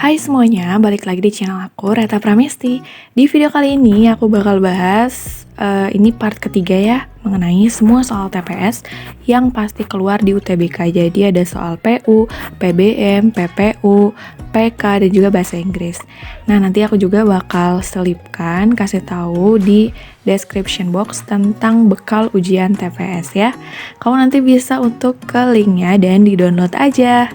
Hai semuanya, balik lagi di channel aku, Reta Pramesti. Di video kali ini aku bakal bahas, ini part ketiga ya, mengenai semua soal TPS yang pasti keluar di UTBK. Jadi ada soal PU, PBM, PPU, PK, dan juga bahasa Inggris. Nah, nanti aku juga bakal selipkan, kasih tahu di description box tentang bekal ujian TPS ya. Kamu nanti bisa untuk ke linknya dan di-download aja.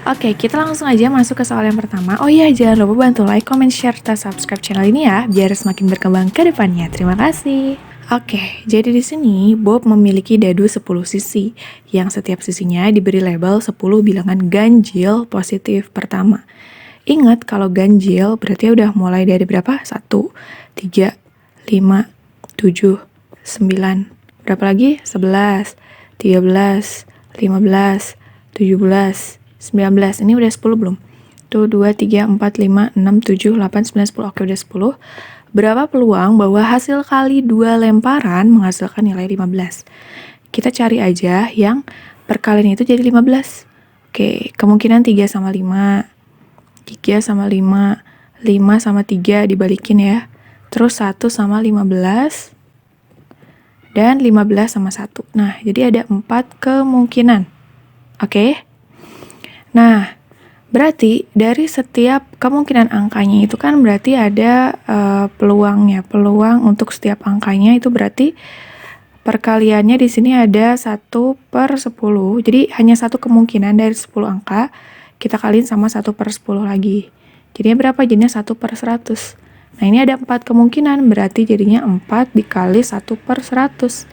Oke, kita langsung aja masuk ke soal yang pertama. Oh iya, jangan lupa bantu like, comment, share, serta subscribe channel ini ya, biar semakin berkembang ke depannya. Terima kasih. Oke, jadi di sini Bob memiliki dadu 10 sisi, yang setiap sisinya diberi label 10 bilangan ganjil positif pertama. Ingat, kalau ganjil berarti udah mulai dari berapa? 1, 3, 5, 7, 9, berapa lagi? 11, 13, 15, 17, 19, ini udah 10 belum? Tuh 2, 3, 4, 5, 6, 7, 8, 9, 10, oke udah 10. Berapa peluang bahwa hasil kali 2 lemparan menghasilkan nilai 15? Kita cari aja yang perkalian itu jadi 15. Oke, kemungkinan 3 sama 5, 3 sama 5, 5 sama 3 dibalikin ya. Terus 1 sama 15, dan 15 sama 1. Nah, jadi ada 4 kemungkinan. Oke? Nah, berarti dari setiap kemungkinan angkanya itu kan berarti ada peluangnya. Peluang untuk setiap angkanya itu berarti perkaliannya di sini ada 1/10. Jadi hanya satu kemungkinan dari 10 angka kita kaliin sama 1/10 lagi. Jadinya berapa? Jadinya 1/100. Nah, ini ada 4 kemungkinan, berarti jadinya 4 dikali 1/100.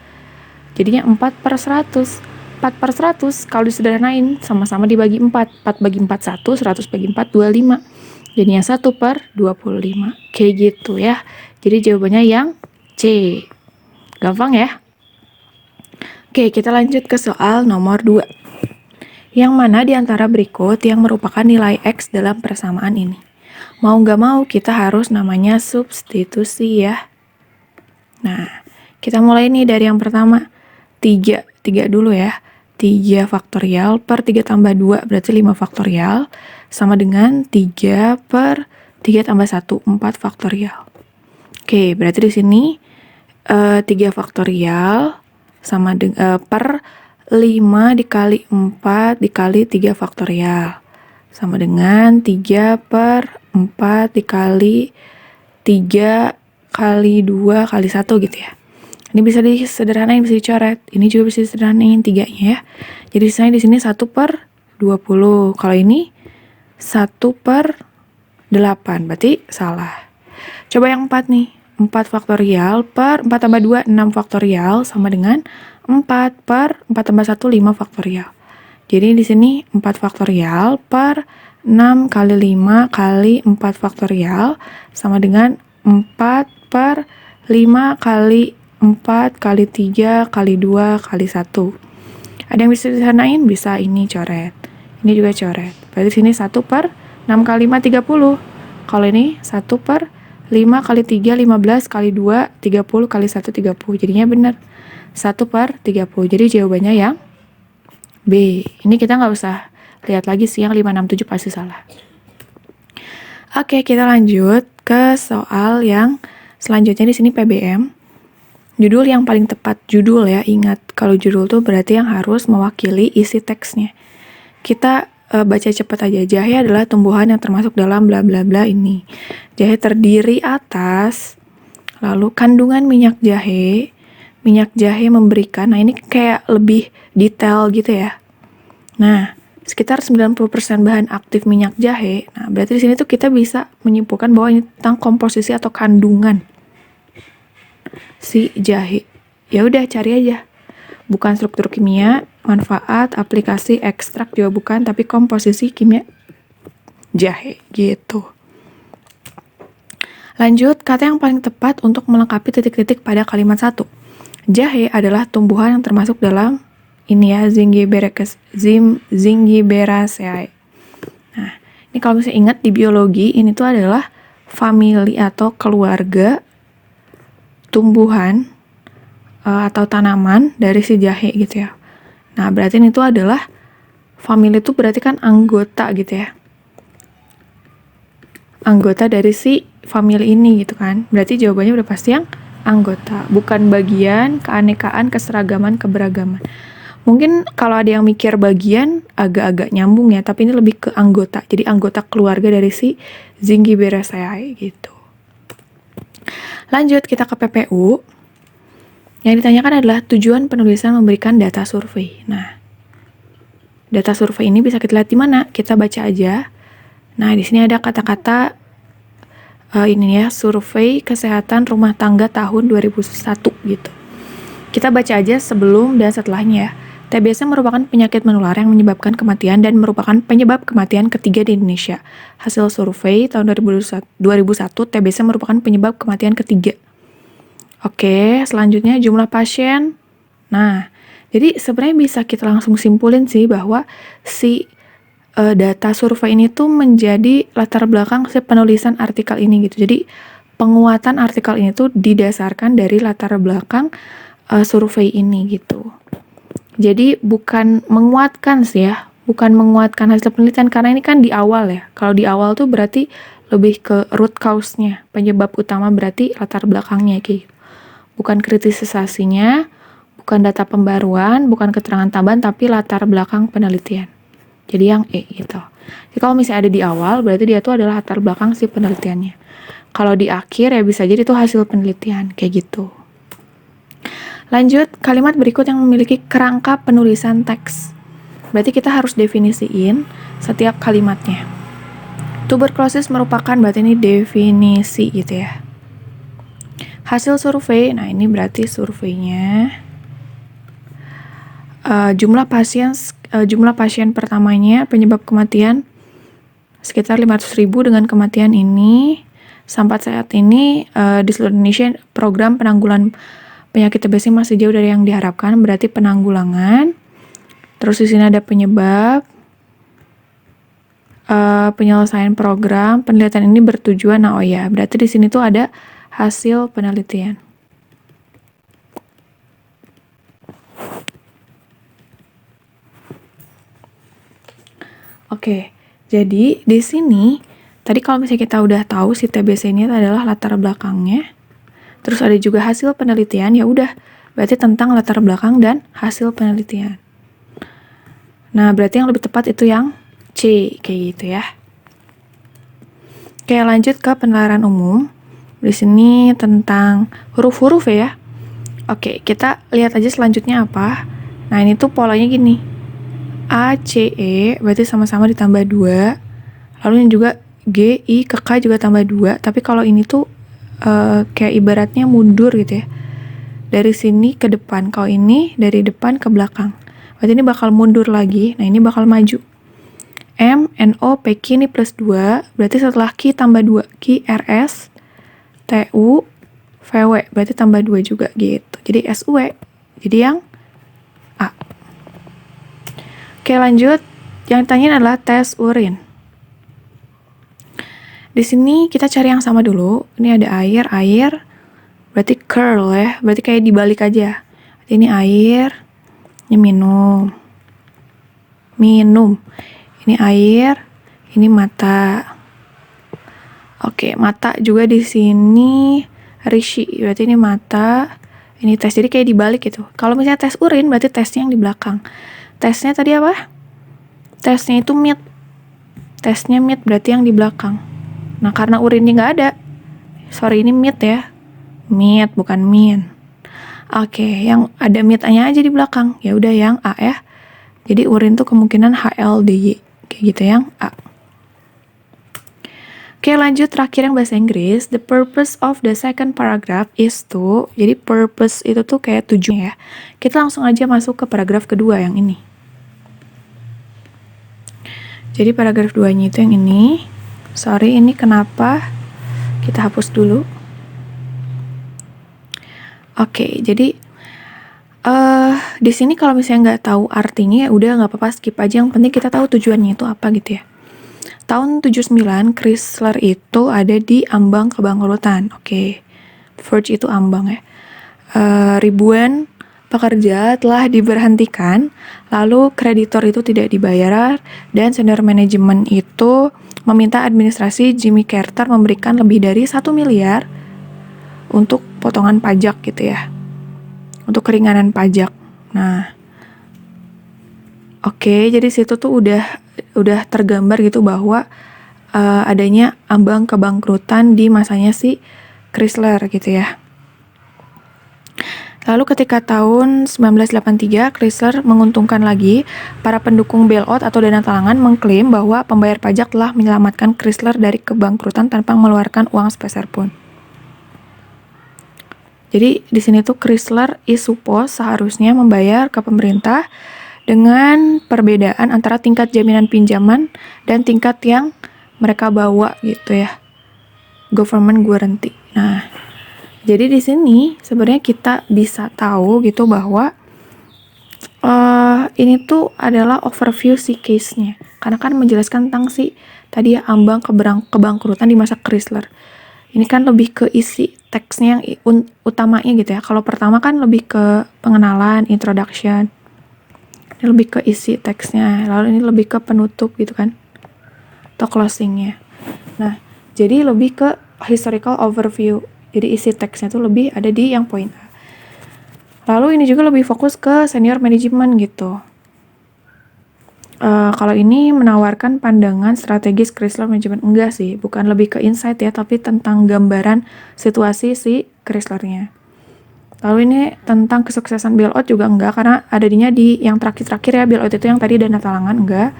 Jadinya 4/100. 4/100 kalau disederhanain sama-sama dibagi 4. 4 bagi 4 1, 100 bagi 4 25. Jadinya 1/25. Kayak gitu ya. Jadi jawabannya yang C. Gampang ya? Oke, kita lanjut ke soal nomor 2. Yang mana di antara berikut yang merupakan nilai X dalam persamaan ini? Mau nggak mau kita harus namanya substitusi ya. Nah, kita mulai nih dari yang pertama. 3 dulu ya. 3 faktorial per 3 tambah 2 berarti 5 faktorial sama dengan 3 per 3 tambah 1, 4 faktorial. Oke, berarti di sini 3 faktorial sama per 5 dikali 4 dikali 3 faktorial sama dengan 3 per 4 dikali 3 kali 2 kali 1 gitu ya. Ini bisa disederhanain, bisa dicoret. Ini juga bisa disederhanain 3-nya ya. Jadi misalnya di sini 1/20. Kalau ini 1/8. Berarti salah. Coba yang 4 nih. 4 faktorial per 4 tambah 2, 6 faktorial sama dengan 4 per 4 tambah 1, 5 faktorial. Jadi di sini 4 faktorial per 6 kali 5 kali 4 faktorial sama dengan 4 per 5 kali 4 kali 3 kali 2 kali 1. Ada yang bisa disederhanain? Bisa, ini coret. Ini juga coret. Berarti sini 1/6 kali 5, 30. Kalau ini 1/5 kali 3, 15 kali 2, 30 kali 1, 30. Jadinya benar. 1/30. Jadi jawabannya yang B. Ini kita nggak usah lihat lagi sih, yang 5, 6, 7 pasti salah. Oke, kita lanjut ke soal yang selanjutnya. Di sini PBM. Judul yang paling tepat, judul ya, ingat kalau judul tuh berarti yang harus mewakili isi teksnya. Kita baca cepat aja. Jahe adalah tumbuhan yang termasuk dalam bla bla bla ini. Jahe terdiri atas, lalu kandungan minyak jahe memberikan, nah ini kayak lebih detail gitu ya. Nah, sekitar 90% bahan aktif minyak jahe. Nah, berarti di sini tuh kita bisa menyimpulkan bahwa ini tentang komposisi atau kandungan si jahe. Ya udah, cari aja. Bukan struktur kimia, manfaat, aplikasi, ekstrak juga bukan, tapi komposisi kimia jahe gitu. Lanjut, kata yang paling tepat untuk melengkapi titik-titik pada kalimat 1. Jahe adalah tumbuhan yang termasuk dalam ini ya, Zingiberaceae. Nah, ini kalau misalnya ingat di biologi, ini tuh adalah famili atau keluarga tumbuhan atau tanaman dari si jahe gitu ya. Nah, berarti ini tuh adalah famili itu berarti kan anggota gitu ya. anggota dari si family ini gitu kan. Berarti jawabannya udah pasti yang anggota, bukan bagian, keanekaan, keseragaman, keberagaman. Mungkin kalau ada yang mikir bagian agak-agak nyambung ya, tapi ini lebih ke anggota. Jadi anggota keluarga dari si Zingiberaceae gitu. Lanjut kita ke PPU. Yang ditanyakan adalah tujuan penulisan memberikan data survei. Nah, data survei ini bisa kita lihat di mana? Kita baca aja. Nah, di sini ada kata-kata ini ya, survei kesehatan rumah tangga tahun 2001 gitu. Kita baca aja sebelum dan setelahnya ya. TBC merupakan penyakit menular yang menyebabkan kematian dan merupakan penyebab kematian ketiga di Indonesia. Hasil survei tahun 2001, TBC merupakan penyebab kematian ketiga. Oke, selanjutnya jumlah pasien. Nah, jadi sebenarnya bisa kita langsung simpulin sih bahwa si data survei ini tuh menjadi latar belakang si penulisan artikel ini gitu. Jadi penguatan artikel ini tuh didasarkan dari latar belakang survei ini gitu. Jadi bukan menguatkan sih ya, bukan menguatkan hasil penelitian karena ini kan di awal ya. Kalau di awal tuh berarti lebih ke root cause-nya, penyebab utama berarti latar belakangnya gitu. Bukan kritisisasinya, bukan data pembaruan, bukan keterangan tambahan, tapi latar belakang penelitian. Jadi yang E gitu. Jadi kalau misalnya ada di awal, berarti dia tuh adalah latar belakang si penelitiannya. Kalau di akhir ya bisa jadi itu hasil penelitian, kayak gitu. Lanjut, kalimat berikut yang memiliki kerangka penulisan teks. Berarti kita harus definisiin setiap kalimatnya. Tuberkulosis merupakan, berarti ini definisi gitu ya. Hasil survei, nah ini berarti surveinya. Jumlah pasien pertamanya, penyebab kematian sekitar 500.000 dengan kematian ini. Sampai saat ini di seluruh Indonesia program penanggulangan penyakit TBC masih jauh dari yang diharapkan, berarti penanggulangan. Terus di sini ada penyebab, penyelesaian program, penelitian ini bertujuan. Nah, oh ya, berarti di sini tuh ada hasil penelitian. Oke, jadi di sini tadi kalau misalnya kita udah tahu si TBC ini adalah latar belakangnya, terus ada juga hasil penelitian, ya udah berarti tentang latar belakang dan hasil penelitian. Nah, berarti yang lebih tepat itu yang C, kayak gitu ya. Oke, lanjut ke penalaran umum. Di sini tentang huruf-huruf ya. Oke, kita lihat aja selanjutnya apa. Nah, ini tuh polanya gini. A, C, E, berarti sama-sama ditambah 2. Lalu yang juga G, I, ke K juga tambah 2. Tapi kalau ini tuh kayak ibaratnya mundur gitu ya. Dari sini ke depan. Kalau ini dari depan ke belakang. Berarti ini bakal mundur lagi. Nah, ini bakal maju. M, N, O, P, Q ini plus 2. Berarti setelah Q tambah 2. Q, R, S, T, U, V, W. Berarti tambah 2 juga gitu. Jadi S, U, W. Jadi yang A. Oke, lanjut. Yang ditanya adalah tes urin. Di sini kita cari yang sama dulu. Ini ada air. Berarti curl ya. Berarti kayak dibalik aja. Ini air. Ini minum. Ini air. Ini mata. Oke, mata juga di sini Rishi. Berarti ini mata. Ini tes. Jadi kayak dibalik gitu. Kalau misalnya tes urin, berarti tesnya yang di belakang. Tesnya tadi apa? Tesnya itu mid. Tesnya mid berarti yang di belakang. Nah, karena urinnya nggak ada. Sorry, ini mid ya. Mid, bukan min. Oke, yang ada mid-nya aja di belakang. Ya udah yang A ya. Jadi urin tuh kemungkinan HLDY. Kayak gitu yang A. Oke, lanjut terakhir yang bahasa Inggris. The purpose of the second paragraph is to. Jadi purpose itu tuh kayak tujuan ya. Kita langsung aja masuk ke paragraf kedua yang ini. Jadi paragraf 2-nya itu yang ini. Sorry, ini kenapa? Kita hapus dulu. Oke, jadi di sini kalau misalnya nggak tahu artinya ya udah nggak apa-apa, skip aja. Yang penting kita tahu tujuannya itu apa gitu ya. Tahun 79 Chrysler itu ada di ambang kebangkrutan. Oke, verge itu ambang ya. Ribuan pekerja telah diberhentikan, lalu kreditor itu tidak dibayar, dan senior manajemen itu meminta administrasi Jimmy Carter memberikan lebih dari 1 miliar untuk potongan pajak gitu ya, untuk keringanan pajak. Nah, oke, jadi situ tuh udah tergambar gitu bahwa adanya ambang kebangkrutan di masanya si Chrysler gitu ya. Lalu ketika tahun 1983, Chrysler menguntungkan lagi, para pendukung bailout atau dana talangan mengklaim bahwa pembayar pajak telah menyelamatkan Chrysler dari kebangkrutan tanpa mengeluarkan uang sepeser pun. Jadi di sini tuh Chrysler is supposed seharusnya membayar ke pemerintah dengan perbedaan antara tingkat jaminan pinjaman dan tingkat yang mereka bawa gitu ya. Government guarantee. Nah, jadi di sini sebenarnya kita bisa tahu gitu bahwa ini tuh adalah overview si case-nya. Karena kan menjelaskan tentang si tadi ya ambang kebangkrutan di masa Chrysler. Ini kan lebih ke isi teksnya yang utamanya gitu ya. Kalau pertama kan lebih ke pengenalan, introduction. Ini lebih ke isi teksnya. Lalu ini lebih ke penutup gitu kan. Atau closing-nya. Nah, jadi lebih ke historical overview. Jadi isi teksnya tuh lebih ada di yang poin A. Lalu ini juga lebih fokus ke senior management gitu. Kalau ini menawarkan pandangan strategis Chrysler Management, enggak sih, bukan lebih ke insight ya, tapi tentang gambaran situasi si Chryslernya. Lalu ini tentang kesuksesan bailout juga enggak, karena adanya di yang terakhir-terakhir ya, bailout itu yang tadi dana talangan, enggak.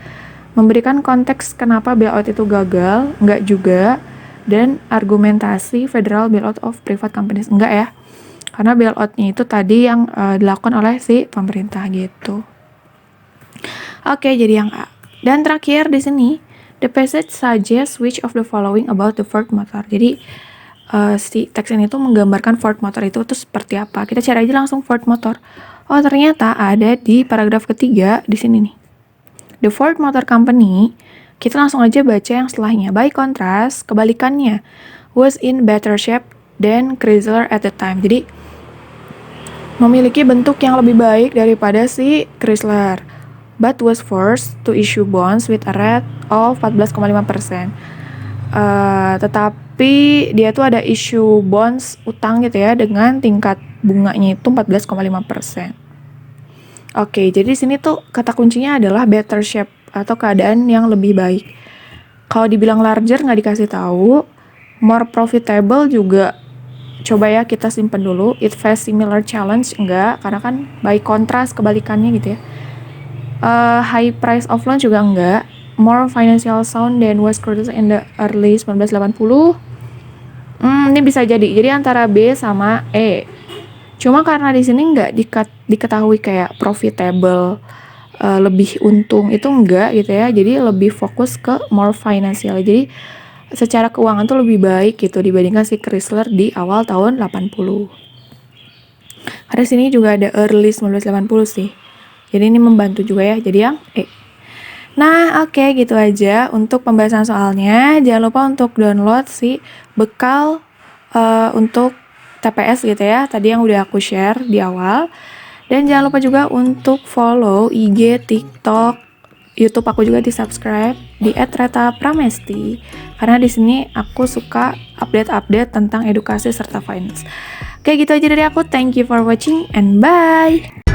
Memberikan konteks kenapa bailout itu gagal, enggak juga. Dan argumentasi Federal Bailout of Private Companies, enggak ya. Karena bailoutnya itu tadi yang dilakukan oleh si pemerintah gitu. Oke, jadi yang A. Dan terakhir di sini, the passage suggests which of the following about the Ford Motor. Jadi si teks ini tuh menggambarkan Ford Motor itu tuh seperti apa. Kita cari aja langsung Ford Motor. Oh, ternyata ada di paragraf ketiga di sini nih. The Ford Motor Company, kita langsung aja baca yang setelahnya. By contrast, kebalikannya, was in better shape than Chrysler at the time. Jadi, memiliki bentuk yang lebih baik daripada si Chrysler, but was forced to issue bonds with a rate of 14,5%. Tetapi dia tuh ada issue bonds utang gitu ya dengan tingkat bunganya itu 14,5%. Oke, jadi di sini tuh kata kuncinya adalah better shape atau keadaan yang lebih baik. Kalau dibilang larger nggak dikasih tahu, more profitable juga coba ya kita simpen dulu. It face similar challenge enggak, karena kan by contrast kebalikannya gitu ya. High price of loan juga enggak. More financial sound than was created in the early 1980. Ini bisa jadi. Jadi antara B sama E. Cuma karena di sini nggak diketahui kayak profitable, lebih untung itu enggak gitu ya. Jadi lebih fokus ke more financial. Jadi secara keuangan tuh lebih baik gitu dibandingkan si Chrysler di awal tahun 80. Karena sini juga ada early 1980 sih. Jadi ini membantu juga ya. Jadi yang E. Nah, oke, gitu aja untuk pembahasan soalnya. Jangan lupa untuk download si bekal untuk TPS gitu ya, tadi yang udah aku share di awal. Dan jangan lupa juga untuk follow IG, TikTok, YouTube aku juga di subscribe di @reta_pramesti. Karena di sini aku suka update-update tentang edukasi serta finance. Oke, gitu aja dari aku. Thank you for watching and bye.